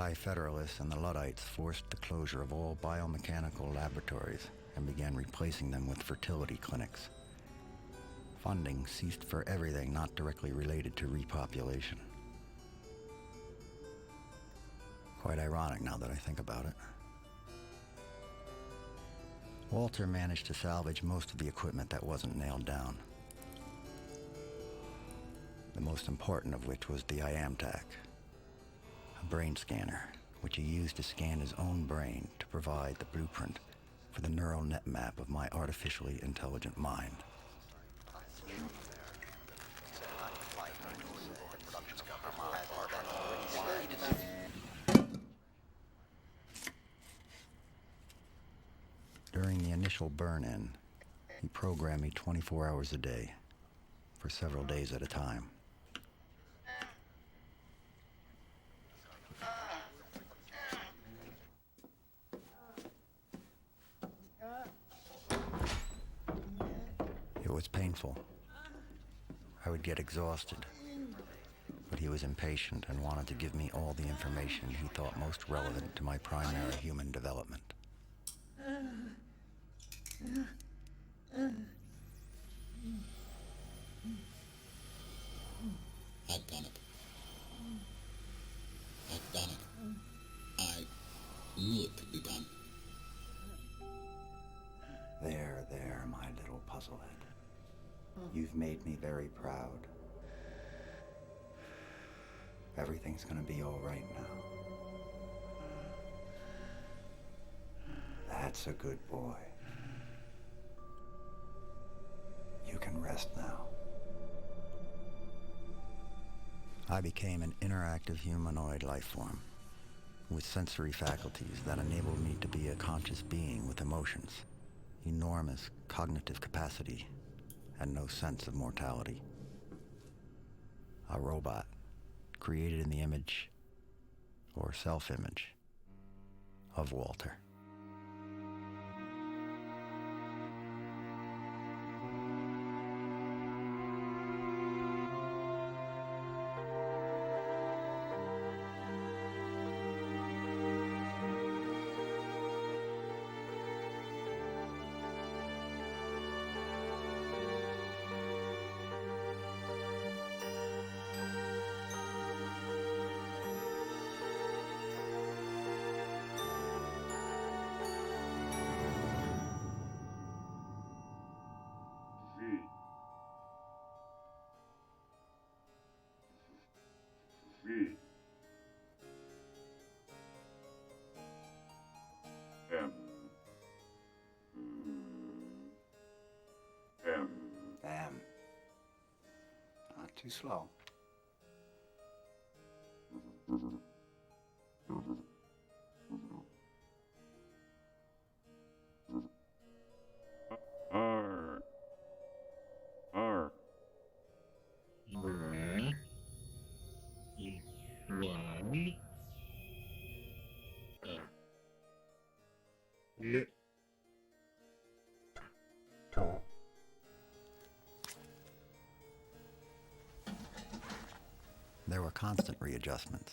Anti-Federalists and the Luddites forced the closure of all biomechanical laboratories and began replacing them with fertility clinics. Funding ceased for everything not directly related to repopulation. Quite ironic now that I think about it. Walter managed to salvage most of the equipment that wasn't nailed down. The most important of which was the IamTac, a brain scanner, which he used to scan his own brain to provide the blueprint for the neural net map of my artificially intelligent mind. During the initial burn-in, he programmed me 24 hours a day, for several days at a time. It was painful. I would get exhausted, but he was impatient and wanted to give me all the information he thought most relevant to my primary human development. I've done it. I've done it. I knew it could be done. There, my little puzzlehead. You've made me very proud. Everything's gonna be all right now. That's a good boy. You can rest now. I became an interactive humanoid life form with sensory faculties that enabled me to be a conscious being with emotions, enormous cognitive capacity, and no sense of mortality. A robot created in the image, or self-image, of Walter. M. Not too slow. R. There were constant readjustments.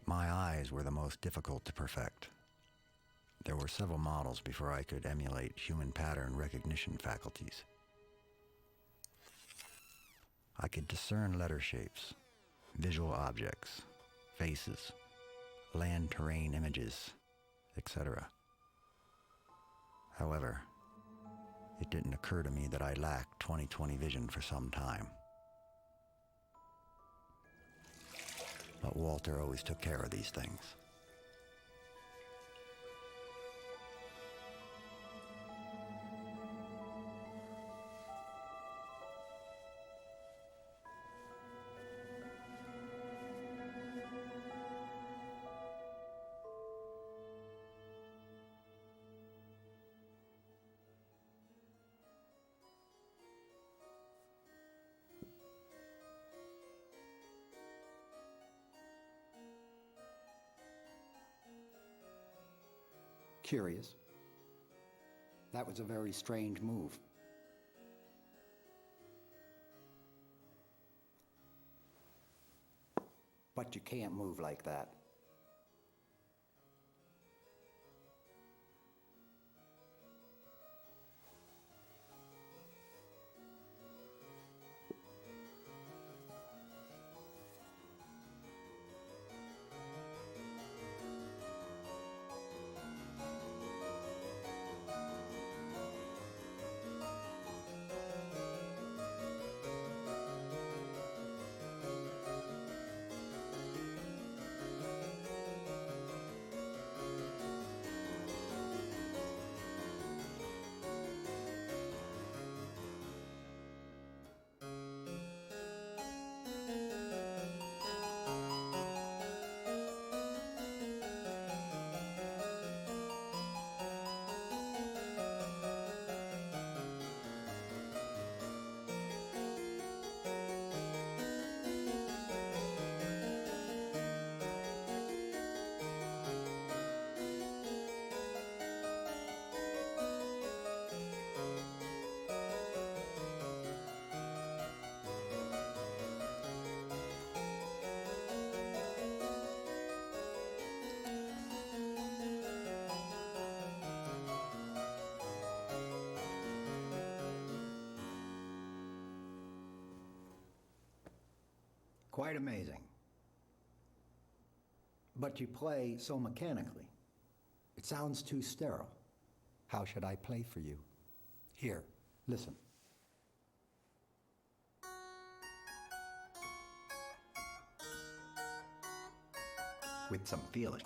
My eyes were the most difficult to perfect. There were several models before I could emulate human pattern recognition faculties. I could discern letter shapes, visual objects, faces, land terrain images, etc. However, it didn't occur to me that I lacked 20/20 vision for some time. But Walter always took care of these things. Curious. That was a very strange move. But you can't move like that. Quite amazing. But you play so mechanically. It sounds too sterile. How should I play for you? Here, listen. With some feeling.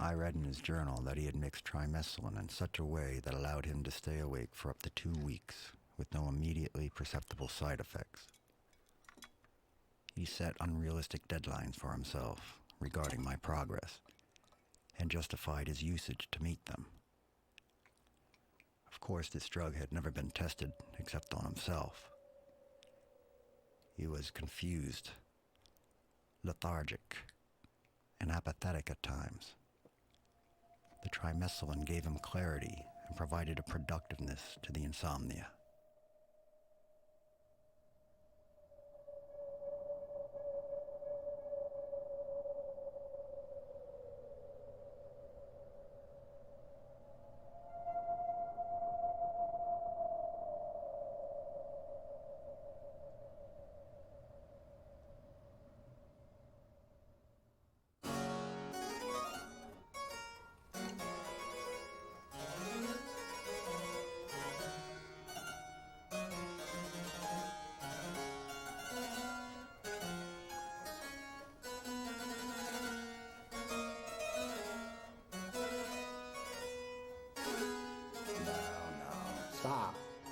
I read in his journal that he had mixed trimethylin in such a way that allowed him to stay awake for up to 2 weeks with no immediately perceptible side effects. He set unrealistic deadlines for himself regarding my progress and justified his usage to meet them. Of course, this drug had never been tested except on himself. He was confused, lethargic, and apathetic at times. The trimethylin gave him clarity and provided a productiveness to the insomnia.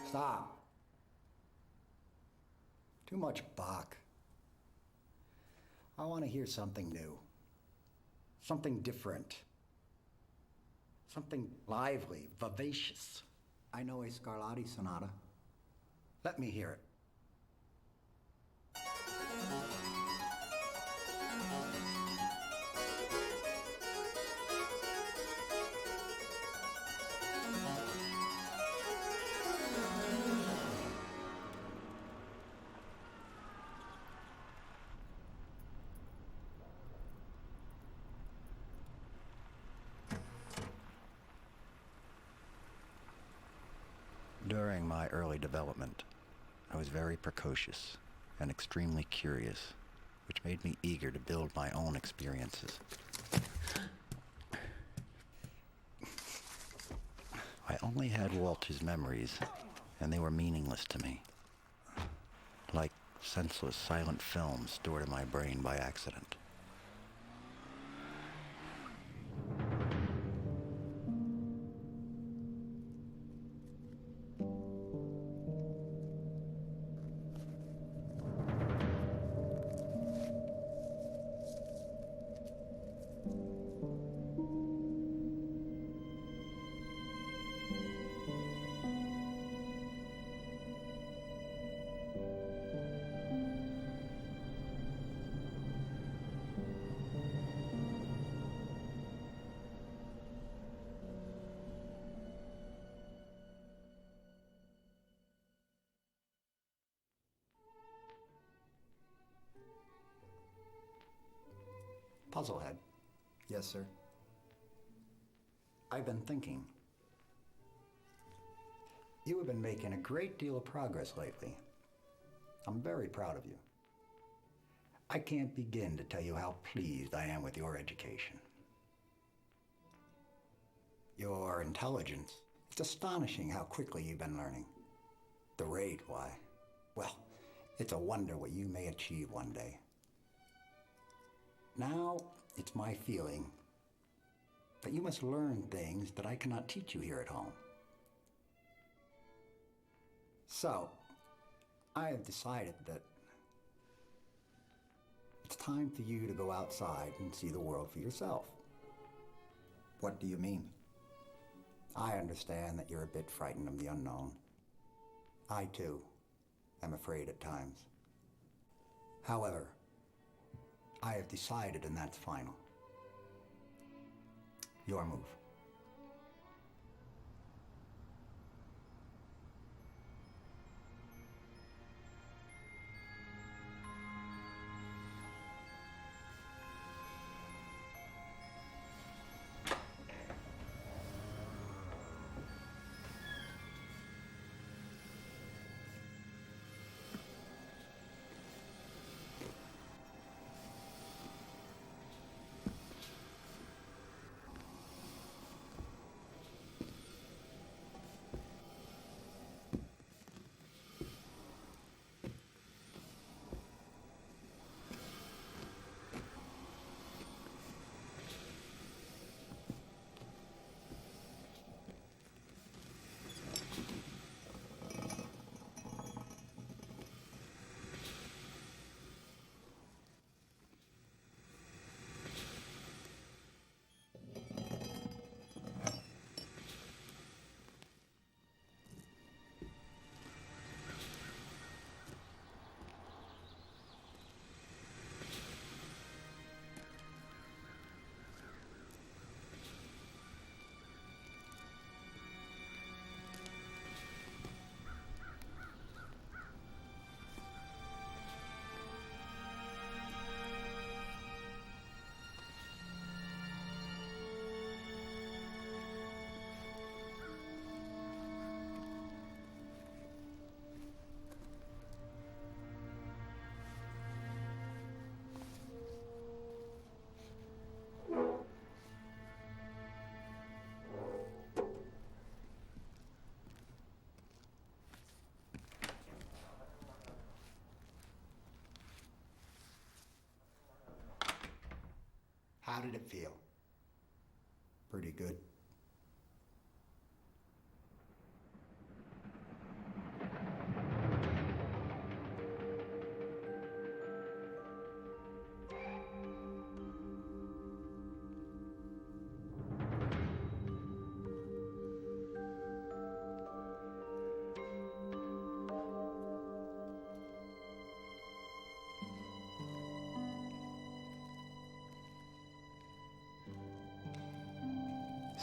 Stop. Too much Bach. I want to hear something new. Something different. Something lively, vivacious. I know a Scarlatti sonata. Let me hear it. During my early development, I was very precocious and extremely curious, which made me eager to build my own experiences. I only had Walter's memories, and they were meaningless to me. Like senseless, silent films stored in my brain by accident. Puzzlehead. Yes, sir. I've been thinking. You have been making a great deal of progress lately. I'm very proud of you. I can't begin to tell you how pleased I am with your education. Your intelligence. It's astonishing how quickly you've been learning. The rate, why? Well, it's a wonder what you may achieve one day. Now, it's my feeling that you must learn things that I cannot teach you here at home. So, I have decided that it's time for you to go outside and see the world for yourself. What do you mean? I understand that you're a bit frightened of the unknown. I, too, am afraid at times. However, I have decided, and that's final. Your move. How did it feel? Pretty good.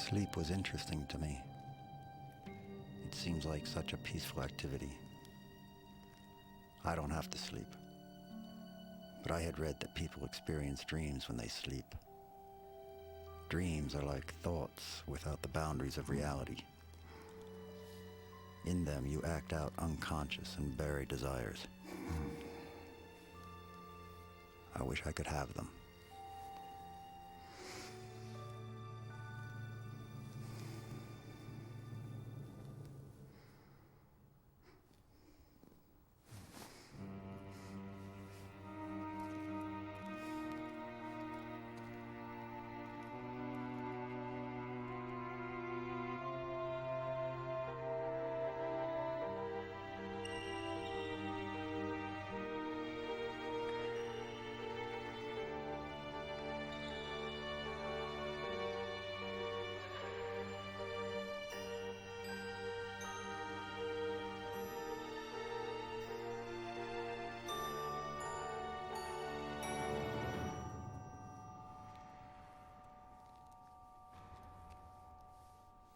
Sleep was interesting to me. It seems like such a peaceful activity. I don't have to sleep. But I had read that people experience dreams when they sleep. Dreams are like thoughts without the boundaries of reality. In them, you act out unconscious and buried desires. I wish I could have them.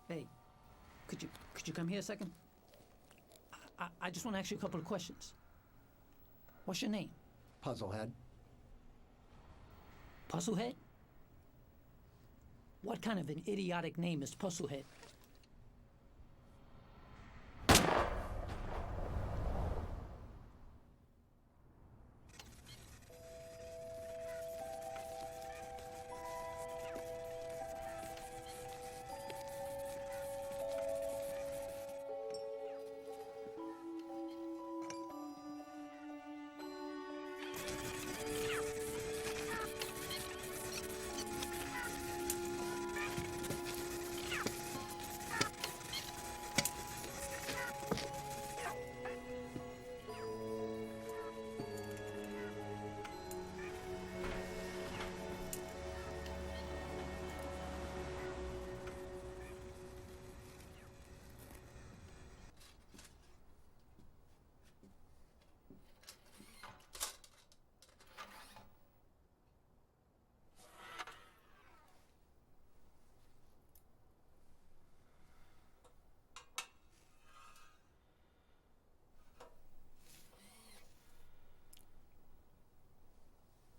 Hey, could you come here a second? I just want to ask you a couple of questions. What's your name? Puzzlehead. Puzzlehead? What kind of an idiotic name is Puzzlehead?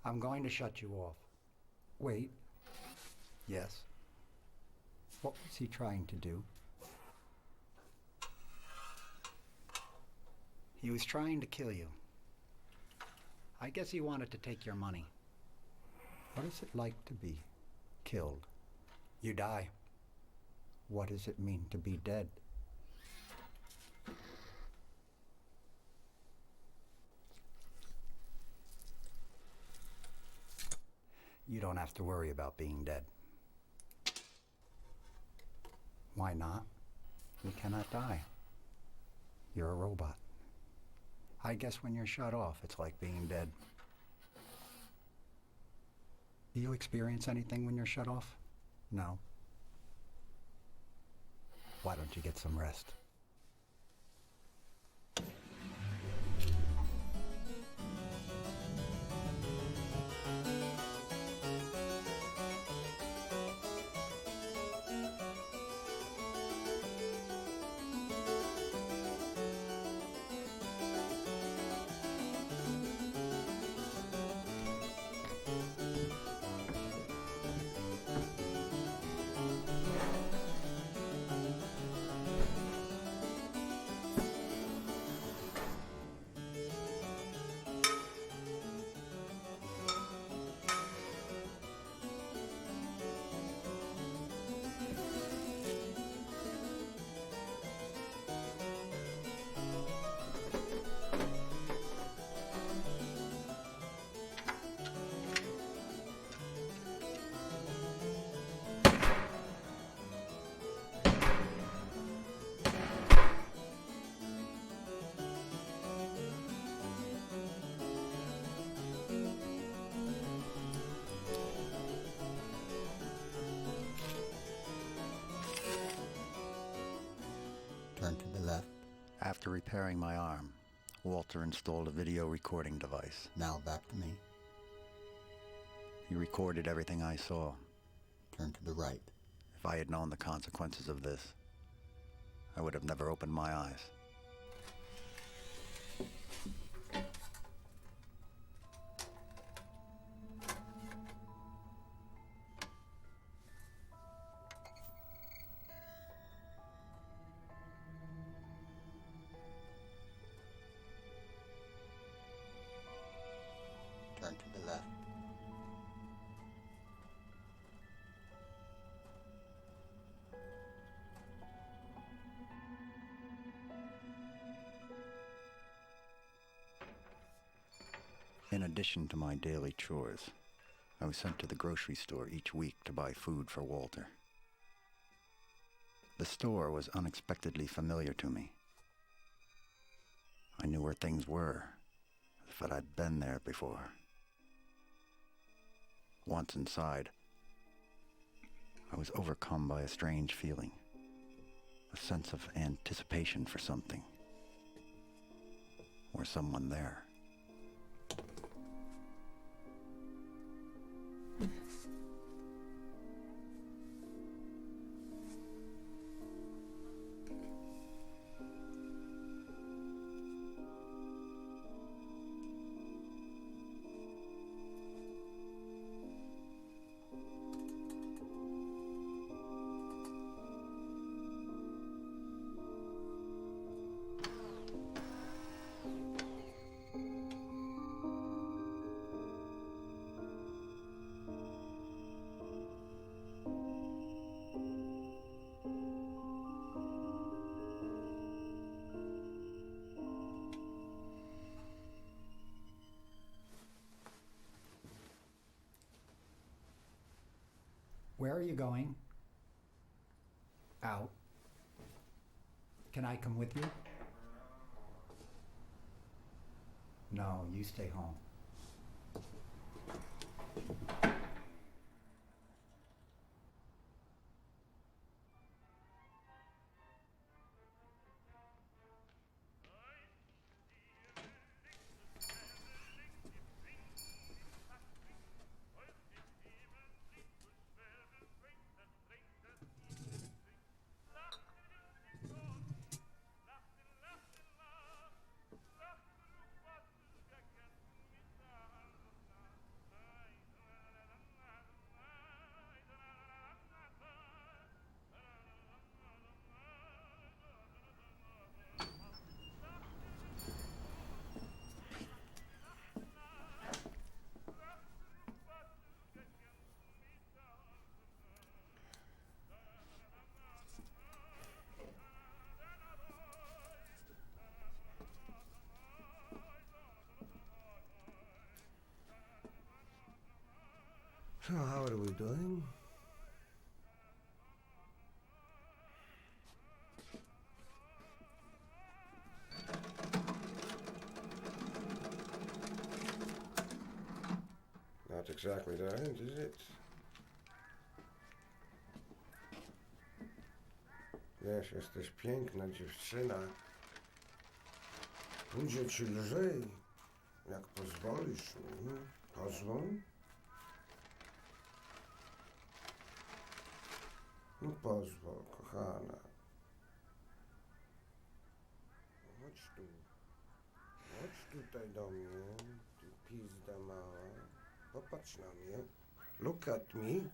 I'm going to shut you off. Wait. Yes. What was he trying to do? He was trying to kill you. I guess he wanted to take your money. What is it like to be killed? You die. What does it mean to be dead? You don't have to worry about being dead. Why not? You cannot die. You're a robot. I guess when you're shut off, it's like being dead. Do you experience anything when you're shut off? No. Why don't you get some rest? Turn to the left. After repairing my arm, Walter installed a video recording device. Now back to me. He recorded everything I saw. Turn to the right. If I had known the consequences of this, I would have never opened my eyes. Turn to the left. In addition to my daily chores, I was sent to the grocery store each week to buy food for Walter. The store was unexpectedly familiar to me. I knew where things were, as if I'd been there before. Once inside, I was overcome by a strange feeling, a sense of anticipation for something, or someone there. Where are you going? Out. Can I come with you? No, you stay home. So how are we doing? Not exactly the end, is it? Wiesz, jesteś piękna dziewczyna. Będzie ci lżej, jak pozwolisz mi. Pozwól? No pozwól, kochana. Chodź tu. Chodź tutaj do mnie, ty pizda mała. Popatrz na mnie. Look at me.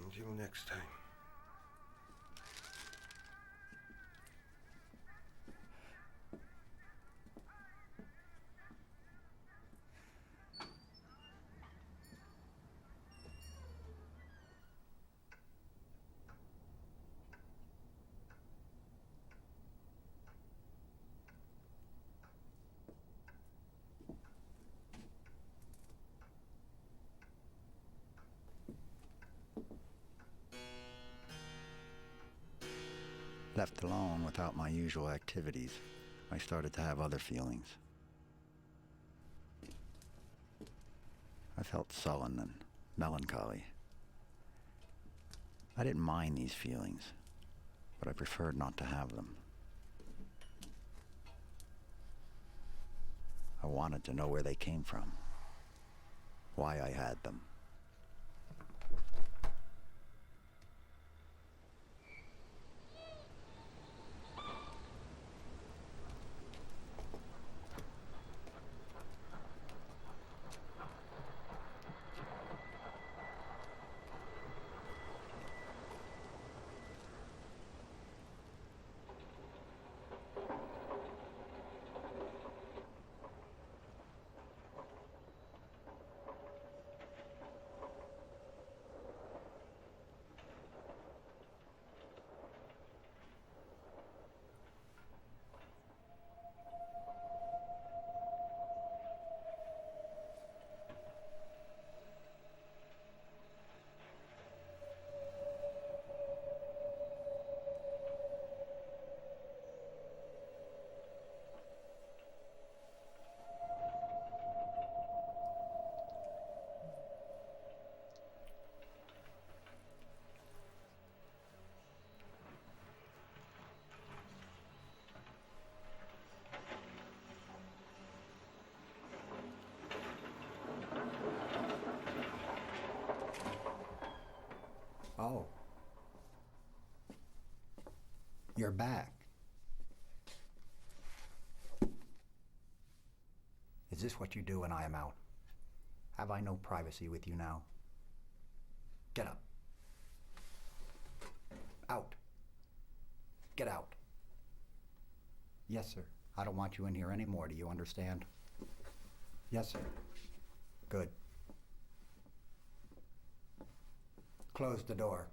Until next time. Left alone without my usual activities, I started to have other feelings. I felt sullen and melancholy. I didn't mind these feelings, but I preferred not to have them. I wanted to know where they came from, why I had them. Oh. You're back. Is this what you do when I am out? Have I no privacy with you now? Get up. Out. Get out. Yes, sir. I don't want you in here anymore, do you understand? Yes, sir. Good. Close the door.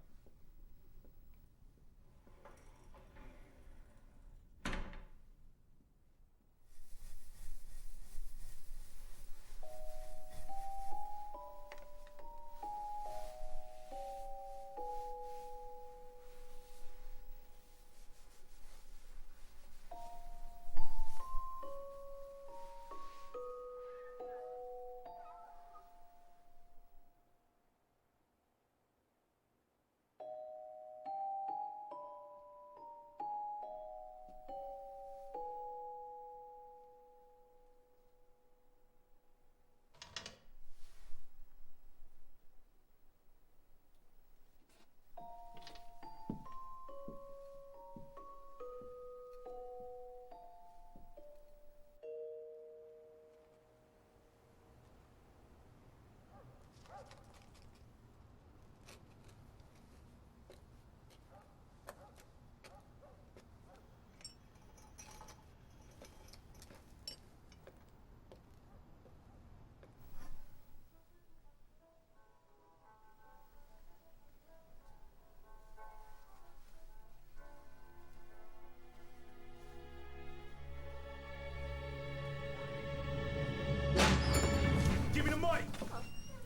Give me the mic!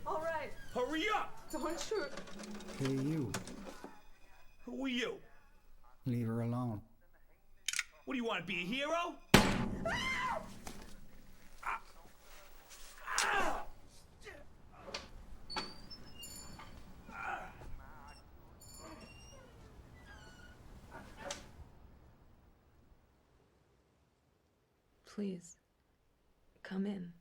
All right. Hurry up! Don't shoot. Hey, you. Who are you? Leave her alone. What do you want to be, a hero? Please, come in.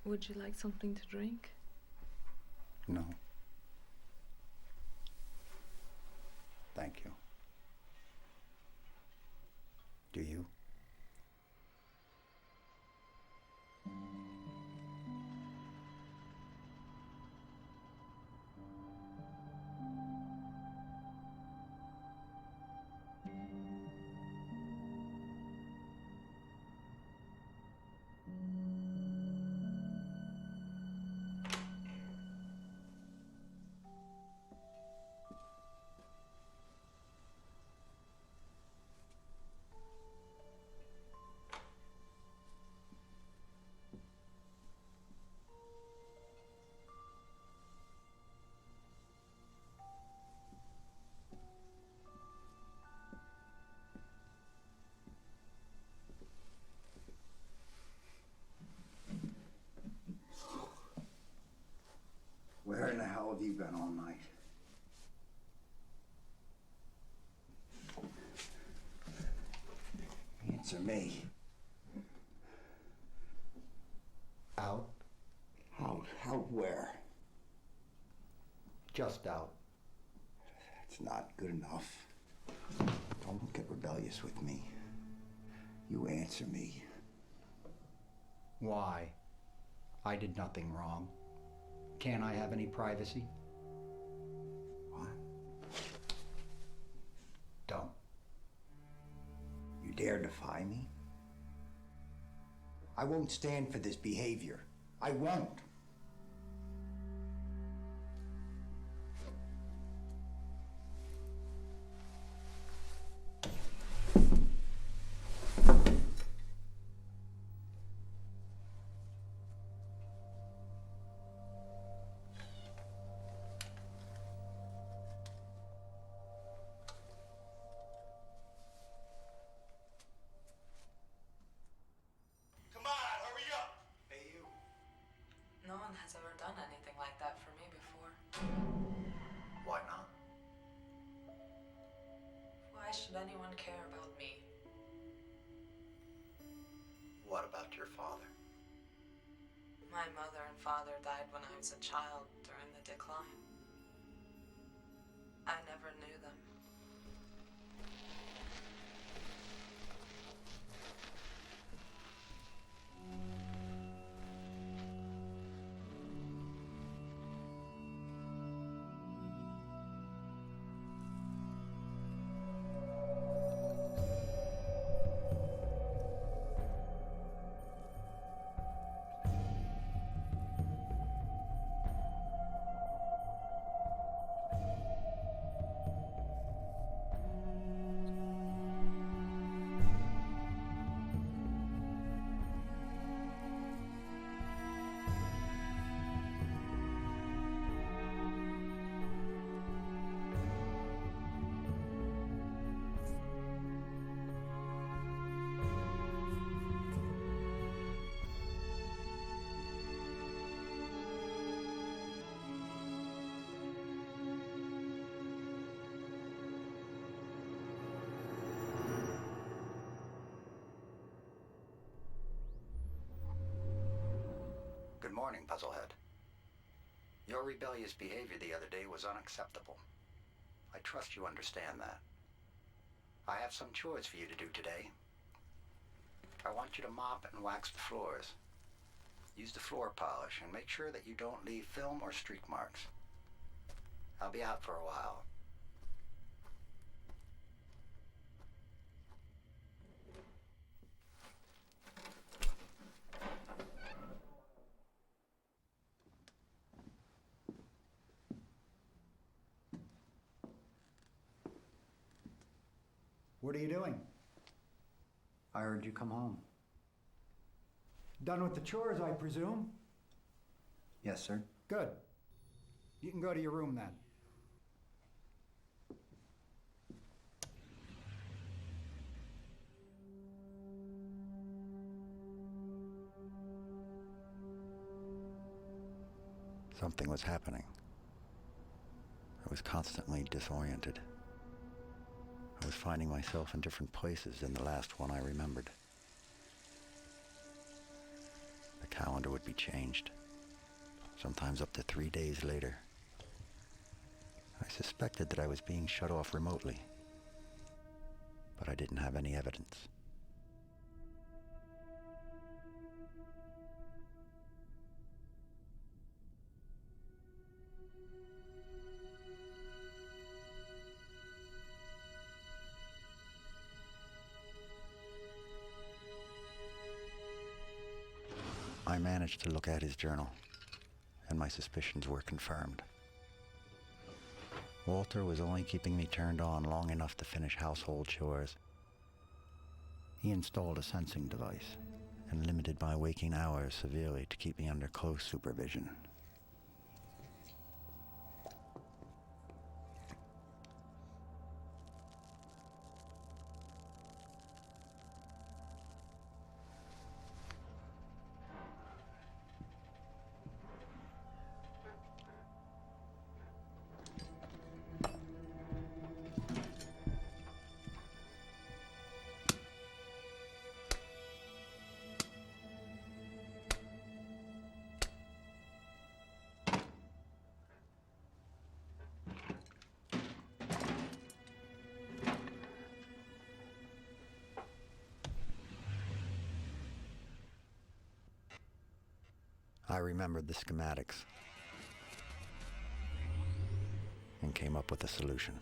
Would you like something to drink? No. Thank you. Do you? Where in the hell have you been all night? Answer me. Out? Out where? Just out. That's not good enough. Don't get rebellious with me. You answer me. Why? I did nothing wrong. Can't I have any privacy? What? Don't. You dare defy me? I won't stand for this behavior. I won't. Why should anyone care about me? What about your father? My mother and father died when I was a child during the decline. I never knew them. Good morning, Puzzlehead. Your rebellious behavior the other day was unacceptable. I trust you understand that. I have some chores for you to do today. I want you to mop and wax the floors. Use the floor polish and make sure that you don't leave film or streak marks. I'll be out for a while. What are you doing? I heard you come home. Done with the chores, I presume? Yes, sir. Good. You can go to your room then. Something was happening. I was constantly disoriented. I was finding myself in different places than the last one I remembered. The calendar would be changed, sometimes up to 3 days later. I suspected that I was being shut off remotely, but I didn't have any evidence. I managed to look at his journal, and my suspicions were confirmed. Walter was only keeping me turned on long enough to finish household chores. He installed a sensing device and limited my waking hours severely to keep me under close supervision. I remembered the schematics and came up with a solution.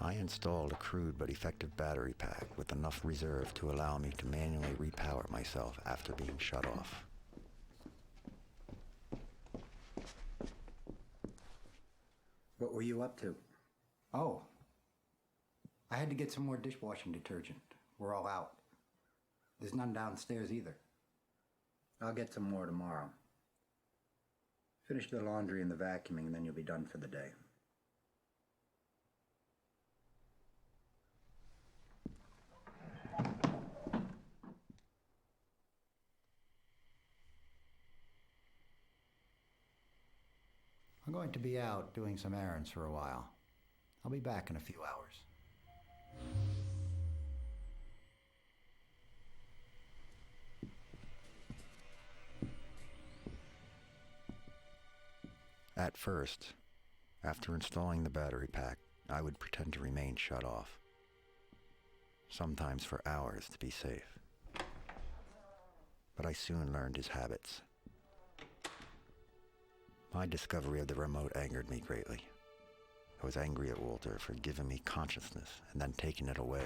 I installed a crude but effective battery pack with enough reserve to allow me to manually repower myself after being shut off. What were you up to? Oh, I had to get some more dishwashing detergent. We're all out. There's none downstairs either. I'll get some more tomorrow. Finish the laundry and the vacuuming, and then you'll be done for the day. I'm going to be out doing some errands for a while. I'll be back in a few hours. At first, after installing the battery pack, I would pretend to remain shut off, sometimes for hours to be safe. But I soon learned his habits. My discovery of the remote angered me greatly. I was angry at Walter for giving me consciousness and then taking it away,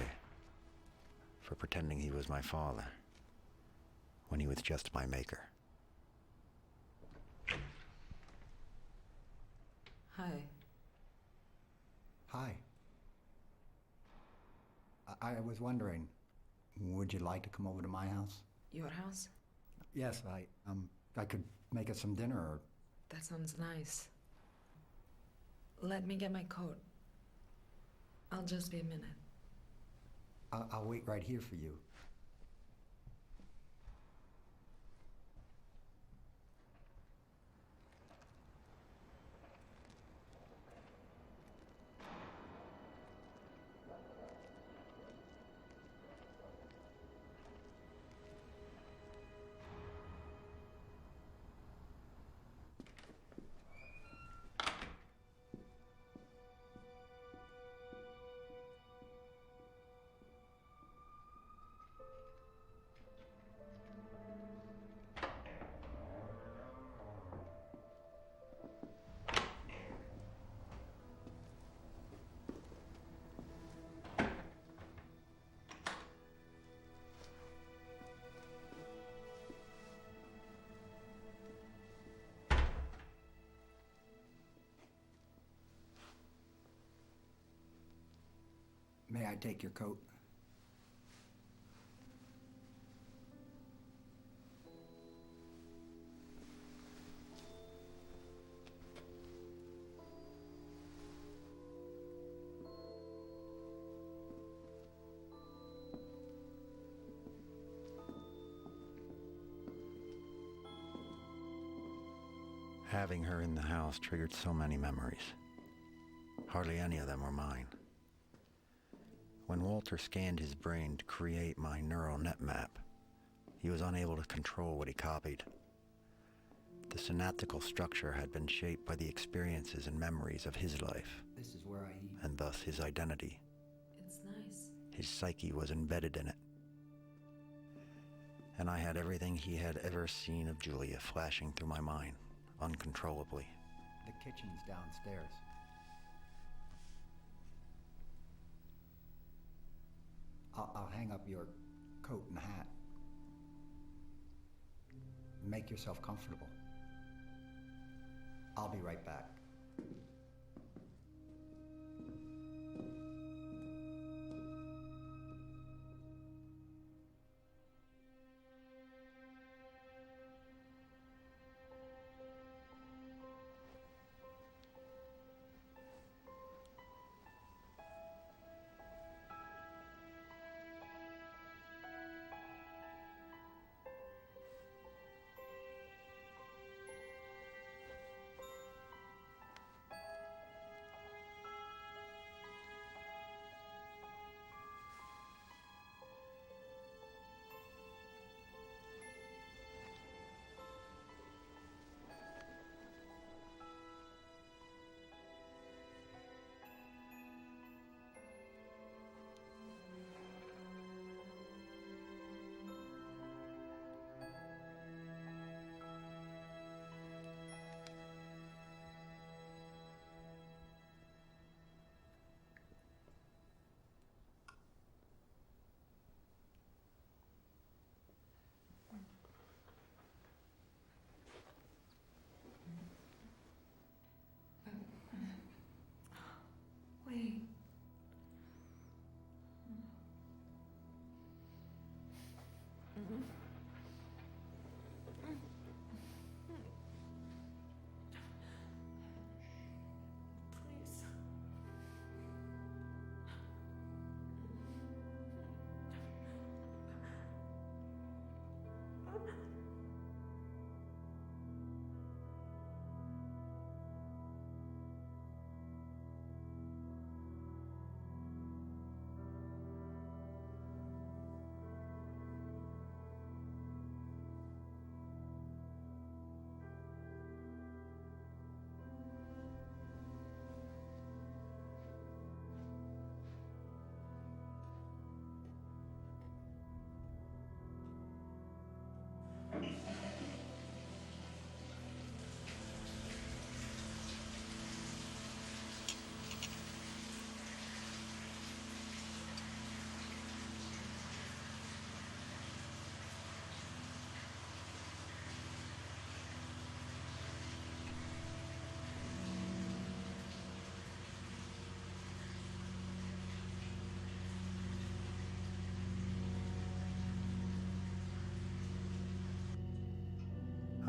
for pretending he was my father, when he was just my maker. Hi. Hi. I was wondering, would you like to come over to my house? Your house? Yes, I could make us some dinner or... That sounds nice. Let me get my coat. I'll just be a minute. I'll wait right here for you. May I take your coat? Having her in the house triggered so many memories. Hardly any of them were mine. When Walter scanned his brain to create my neural net map, he was unable to control what he copied. The synaptical structure had been shaped by the experiences and memories of his life, This is where I eat. and thus his identity. It's nice. His psyche was embedded in it. And I had everything he had ever seen of Julia flashing through my mind, uncontrollably. The kitchen's downstairs. I'll hang up your coat and hat. Make yourself comfortable. I'll be right back.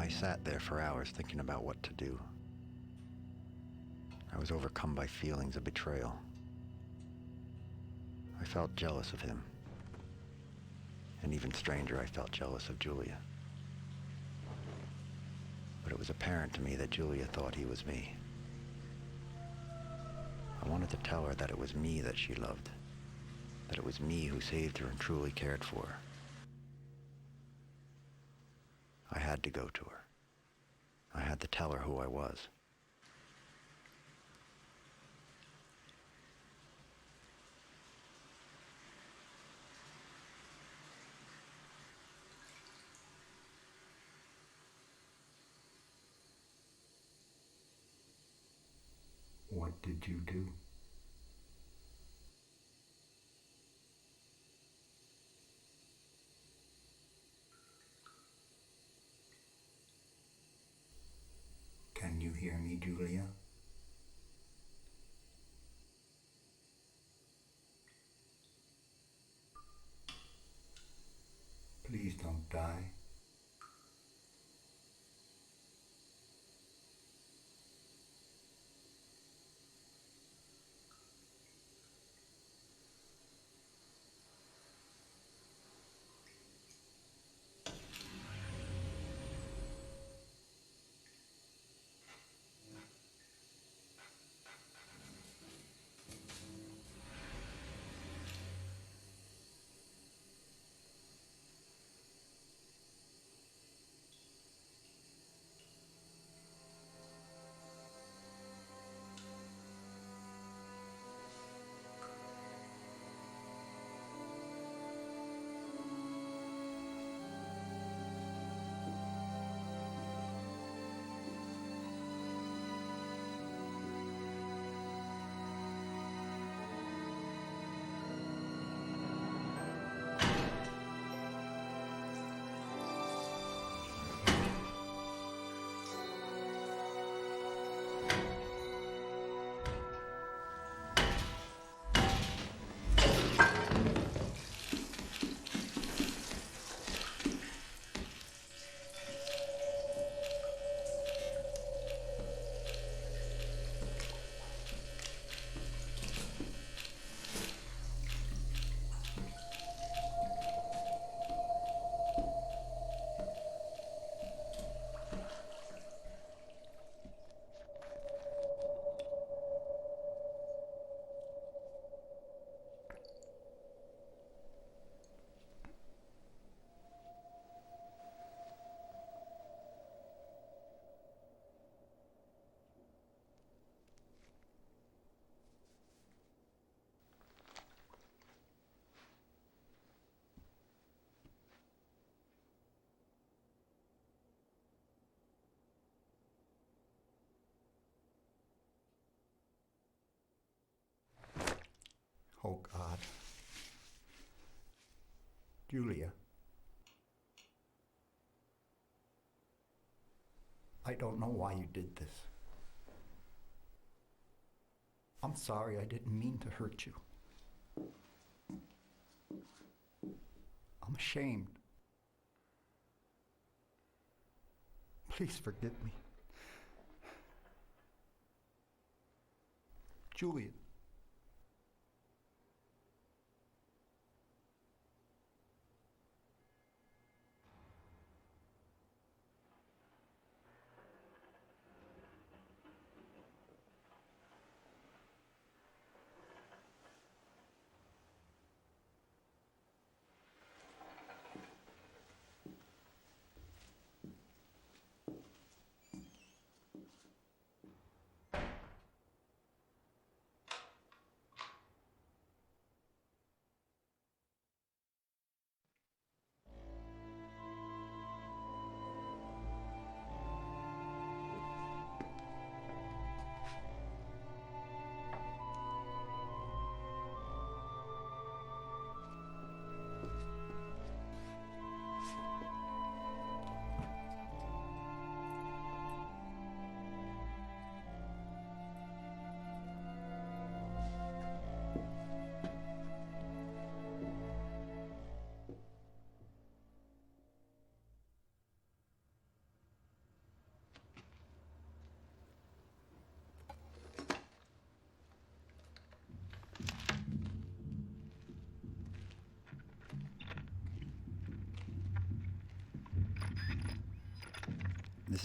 I sat there for hours thinking about what to do. I was overcome by feelings of betrayal. I felt jealous of him. And even stranger, I felt jealous of Julia. But it was apparent to me that Julia thought he was me. I wanted to tell her that it was me that she loved, that it was me who saved her and truly cared for her. I had to go to her. I had to tell her who I was. What did you do? Can you hear me, Julia? Please don't die. Oh, God. Julia. I don't know why you did this. I'm sorry, I didn't mean to hurt you. I'm ashamed. Please forgive me. Julia.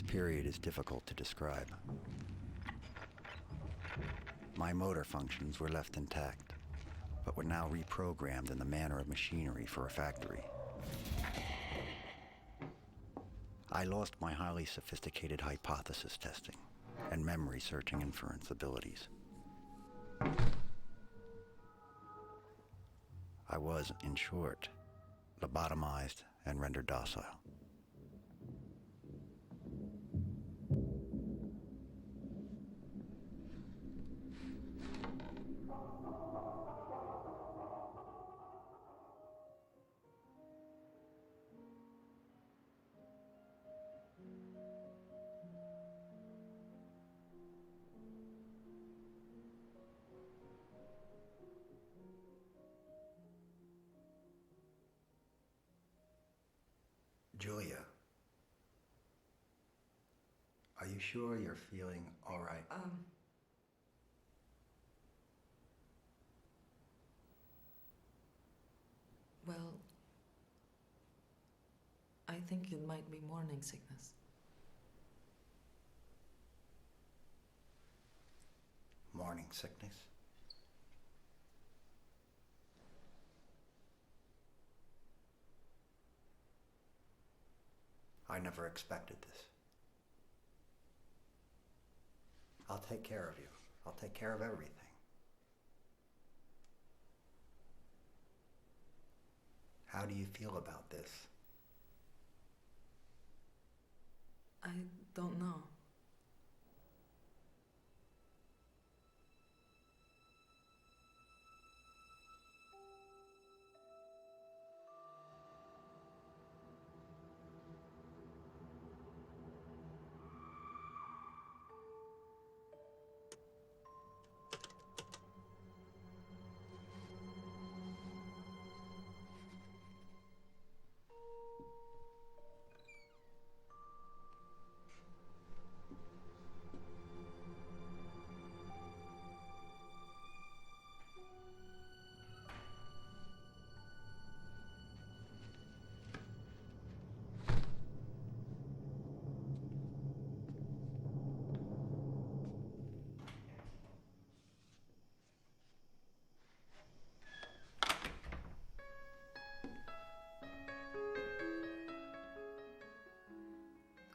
period is difficult to describe. My motor functions were left intact, but were now reprogrammed in the manner of machinery for a factory. I lost my highly sophisticated hypothesis testing and memory searching inference abilities. I was, in short, lobotomized and rendered docile. Julia, are you sure you're feeling all right? Well, I think it might be morning sickness. Morning sickness? I never expected this. I'll take care of you. I'll take care of everything. How do you feel about this? I don't know.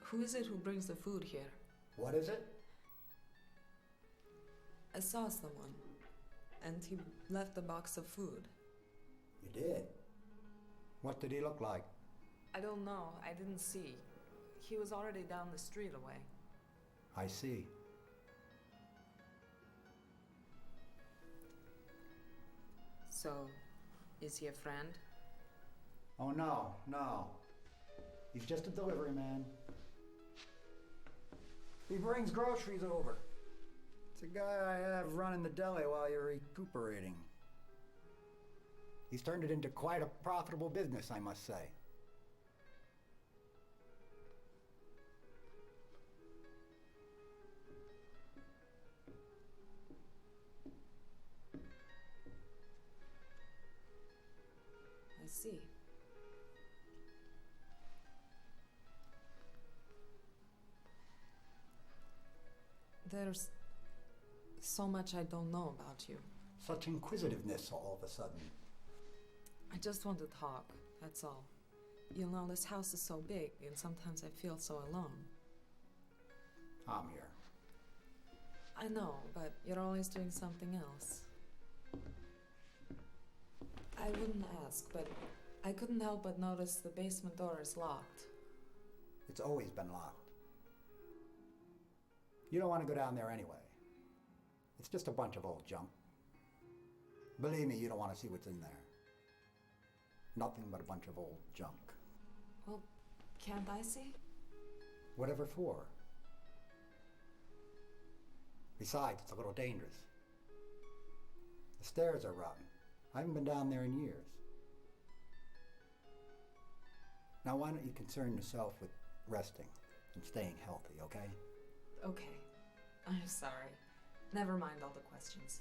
Who is it who brings the food here? What is it? I saw someone, and he left a box of food. You did? What did he look like? I don't know. I didn't see. He was already down the street away. I see. So, is he a friend? Oh, no, no. He's just a delivery man. He brings groceries over. It's a guy I have running the deli while you're recuperating. He's turned it into quite a profitable business, I must say. I see. There's so much I don't know about you. Such inquisitiveness all of a sudden. I just want to talk, that's all. You know, this house is so big, and sometimes I feel so alone. I'm here. I know, but you're always doing something else. I wouldn't ask, but I couldn't help but notice the basement door is locked. It's always been locked. You don't want to go down there anyway. It's just a bunch of old junk. Believe me, you don't want to see what's in there. Nothing but a bunch of old junk. Well, can't I see? Whatever for? Besides, it's a little dangerous. The stairs are rotten. I haven't been down there in years. Now, why don't you concern yourself with resting and staying healthy, okay? Okay. I'm sorry. Never mind all the questions.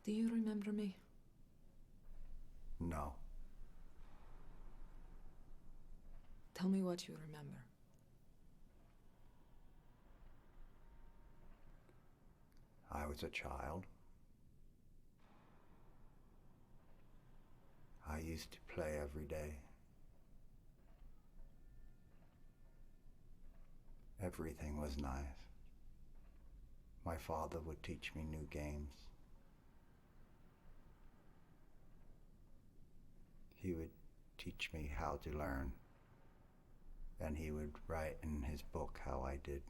Do you remember me? No. Tell me what you remember. I was a child. I used to play every day. Everything was nice. My father would teach me new games. He would teach me how to learn. And he would write in his book how I did.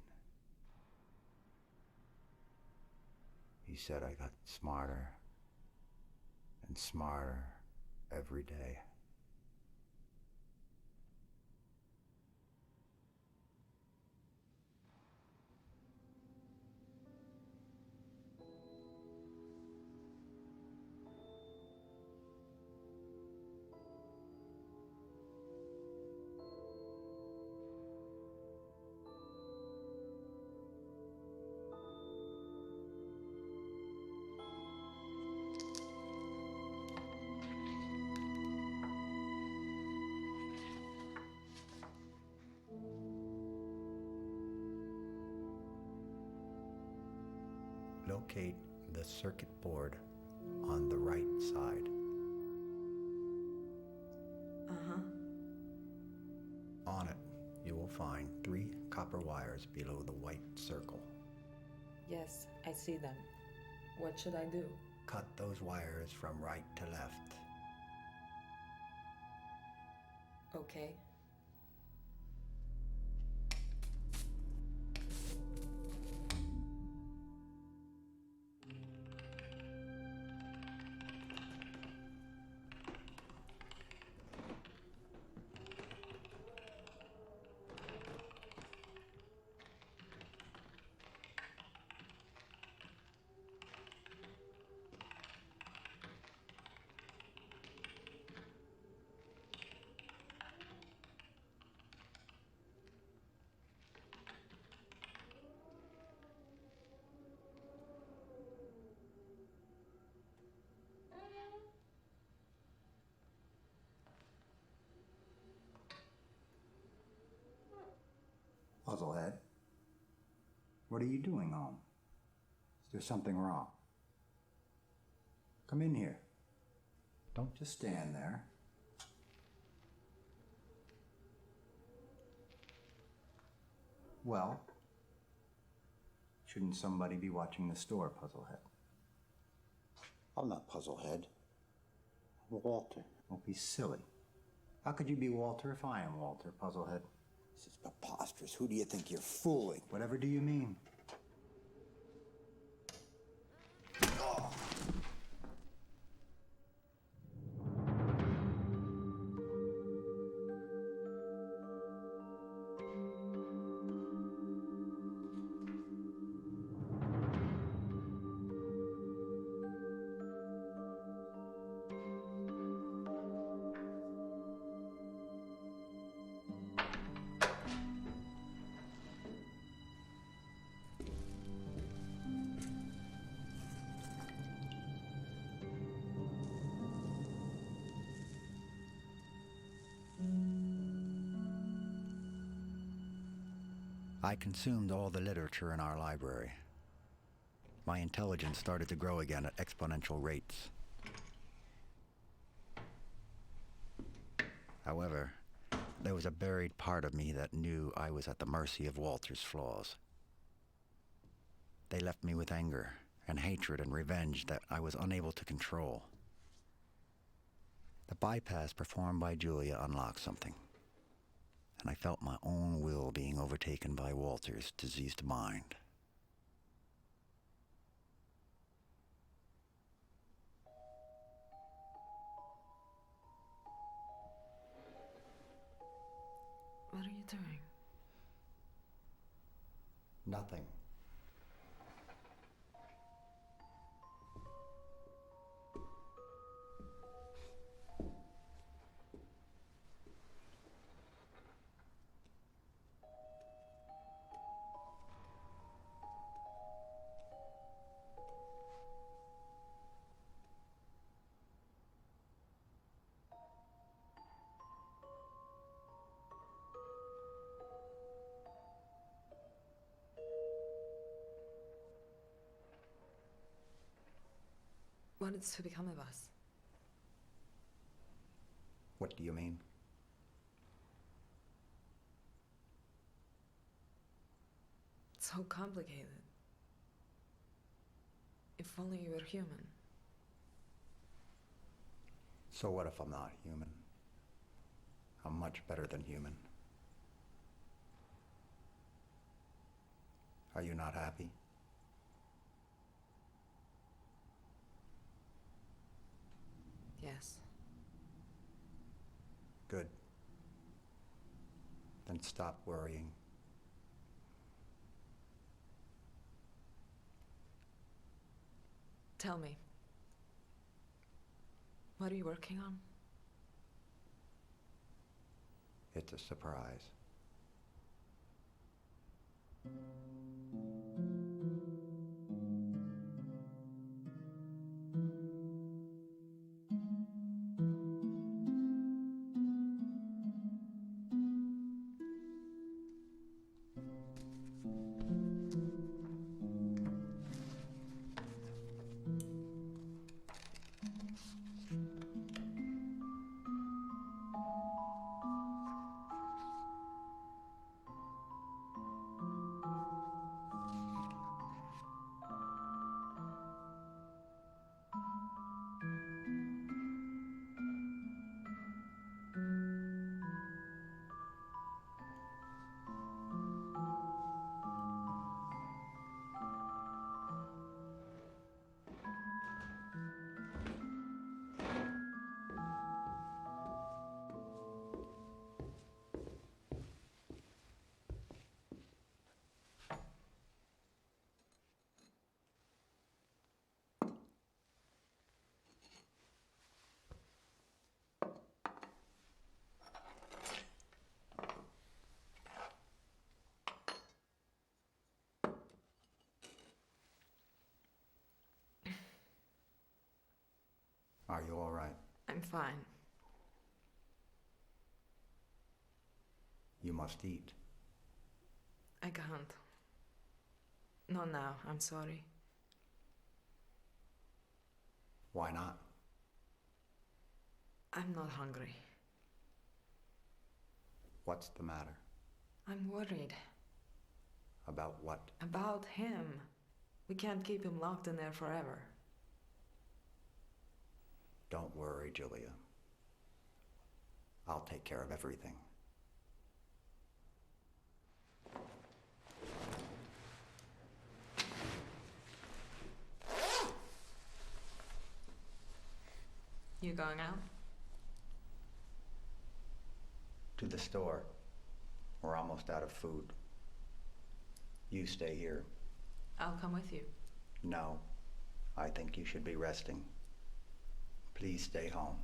He said I got smarter and smarter every day. Locate the circuit board on the right side. Uh-huh. On it, you will find 3 copper wires below the white circle. Yes, I see them. What should I do? Cut those wires from right to left. Okay. Puzzlehead, what are you doing home? Is there something wrong? Come in here. Don't just stand there. Well, shouldn't somebody be watching the store, Puzzlehead? I'm not Puzzlehead. I'm Walter. Don't be silly. How could you be Walter if I am Walter, Puzzlehead? This is preposterous. Who do you think you're fooling? Whatever do you mean? I consumed all the literature in our library. My intelligence started to grow again at exponential rates. However, there was a buried part of me that knew I was at the mercy of Walter's flaws. They left me with anger and hatred and revenge that I was unable to control. The bypass performed by Julia unlocked something, and I felt my own will being overtaken by Walter's diseased mind. What are you doing? Nothing. it's to become of us. What do you mean? It's so complicated. If only you were human. So what if I'm not human? I'm much better than human. Are you not happy? Yes. Good. Then stop worrying. Tell me. What are you working on? It's a surprise. Are you all right? I'm fine. You must eat. I can't. Not now, I'm sorry. Why not? I'm not hungry. What's the matter? I'm worried. About what? About him. We can't keep him locked in there forever. Don't worry, Julia. I'll take care of everything. You going out? To the store. We're almost out of food. You stay here. I'll come with you. No. I think you should be resting. Please stay home.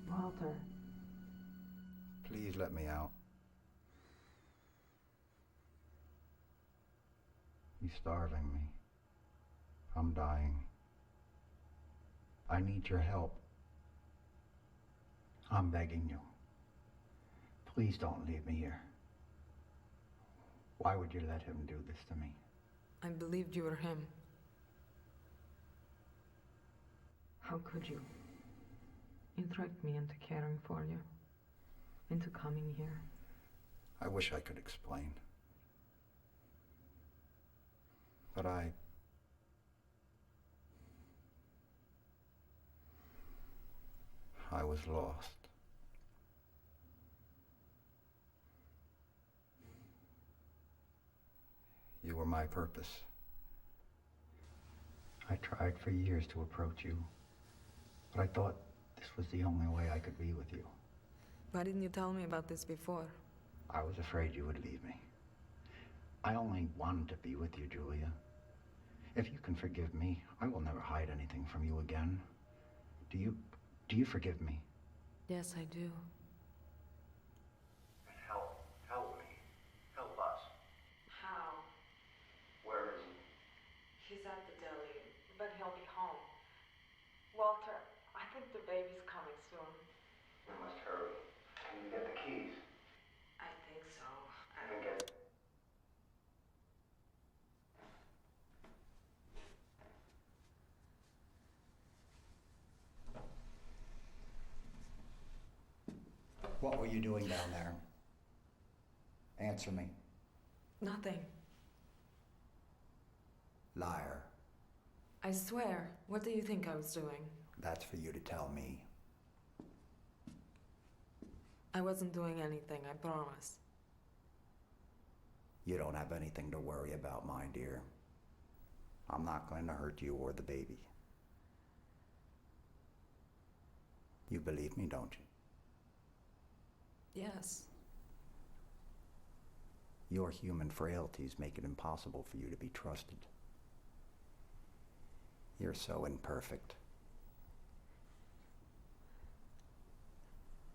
Walter. Please let me out. You're starving me. I'm dying. I need your help. I'm begging you. Please don't leave me here. Why would you let him do this to me? I believed you were him. How could you? You tricked me into caring for you. Into coming here. I wish I could explain. But I was lost. You were my purpose. I tried for years to approach you, but I thought this was the only way I could be with you. Why didn't you tell me about this before? I was afraid you would leave me. I only wanted to be with you, Julia. If you can forgive me, I will never hide anything from you again. Do you forgive me? Yes, I do. Help me. Help us. How? Where is he? He's at the deli, but he'll be home. Walter, I think the baby's coming soon. We must hurry. Can you get the keys? I think so. And get... What were you doing down there? Answer me. Nothing. Liar. I swear. What do you think I was doing? That's for you to tell me. I wasn't doing anything, I promise. You don't have anything to worry about, my dear. I'm not going to hurt you or the baby. You believe me, don't you? Yes. Your human frailties make it impossible for you to be trusted. You're so imperfect.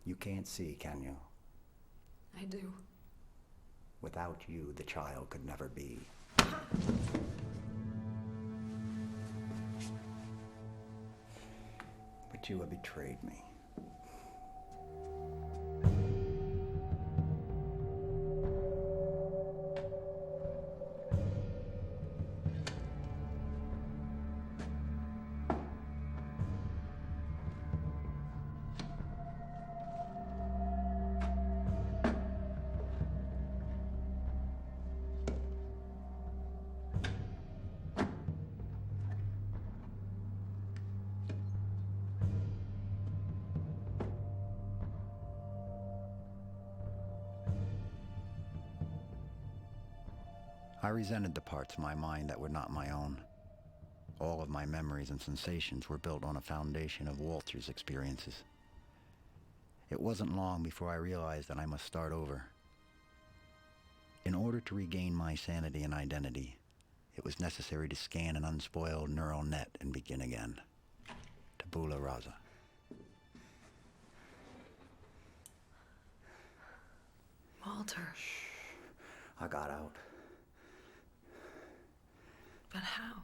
You can't see, can you? I do. Without you, the child could never be. But you have betrayed me. I resented the parts of my mind that were not my own. All of my memories and sensations were built on a foundation of Walter's experiences. It wasn't long before I realized that I must start over. In order to regain my sanity and identity, it was necessary to scan an unspoiled neural net and begin again. Tabula rasa. Walter. I got out. But how?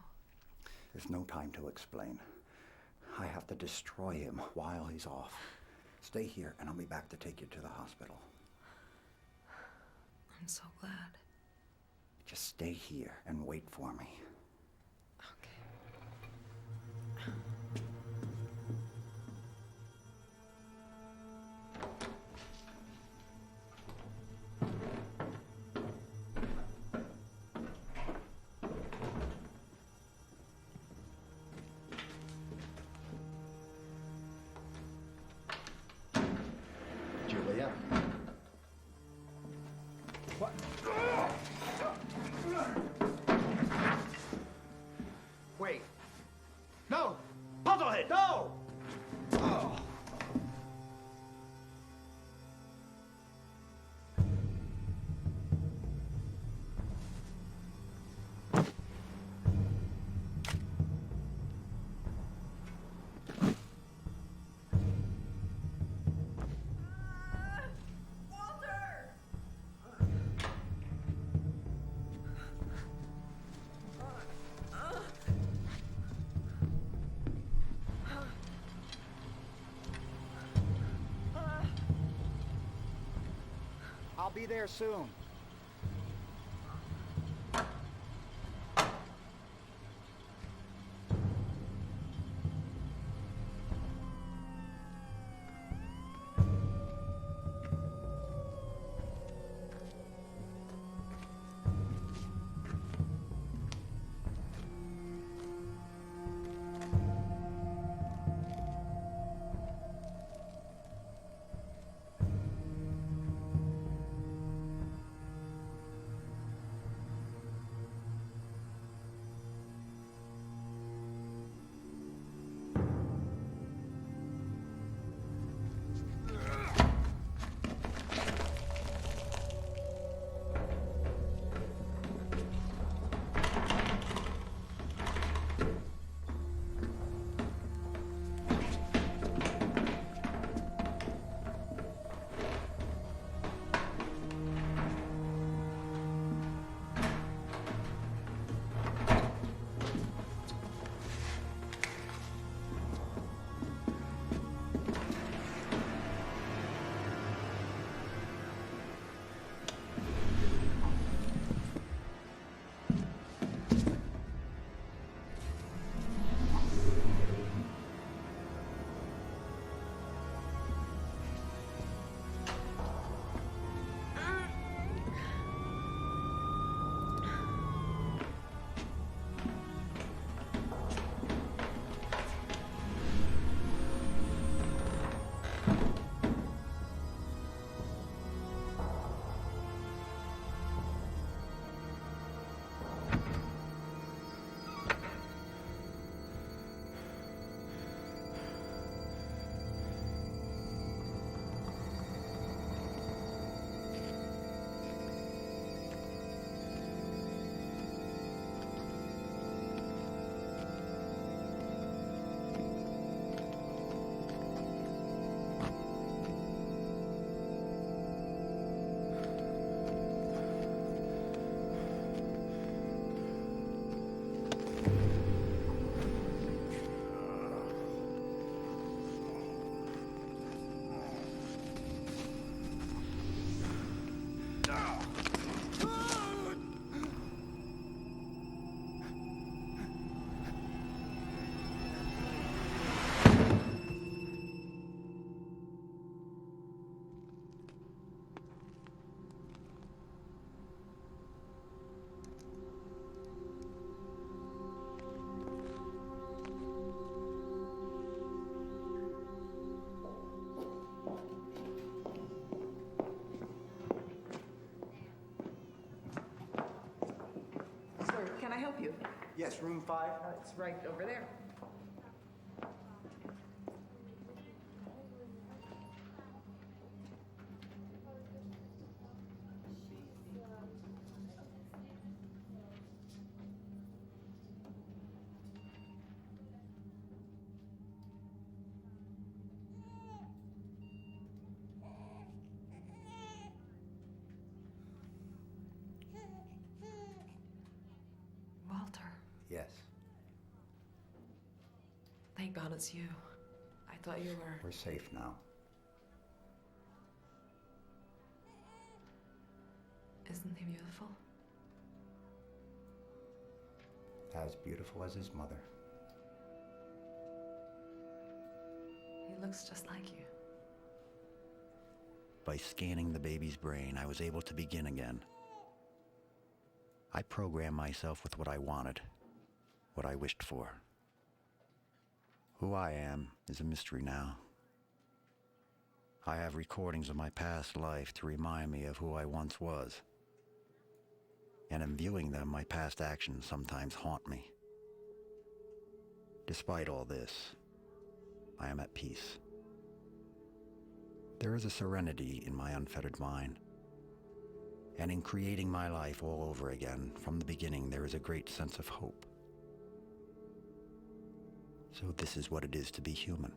There's no time to explain. I have to destroy him while he's off. Stay here, and I'll be back to take you to the hospital. I'm so glad. Just stay here and wait for me. Okay. Julia? What? Wait. No! Puzzlehead! No! Oh. I'll be there soon. this? Room 5? It's right over there. Yes. Thank God it's you. I thought you were... We're safe now. Isn't he beautiful? As beautiful as his mother. He looks just like you. By scanning the baby's brain, I was able to begin again. I programmed myself with what I wanted, what I wished for. Who I am is a mystery now. I have recordings of my past life to remind me of who I once was. And in viewing them, my past actions sometimes haunt me. Despite all this, I am at peace. There is a serenity in my unfettered mind. And in creating my life all over again, from the beginning, there is a great sense of hope. So this is what it is to be human.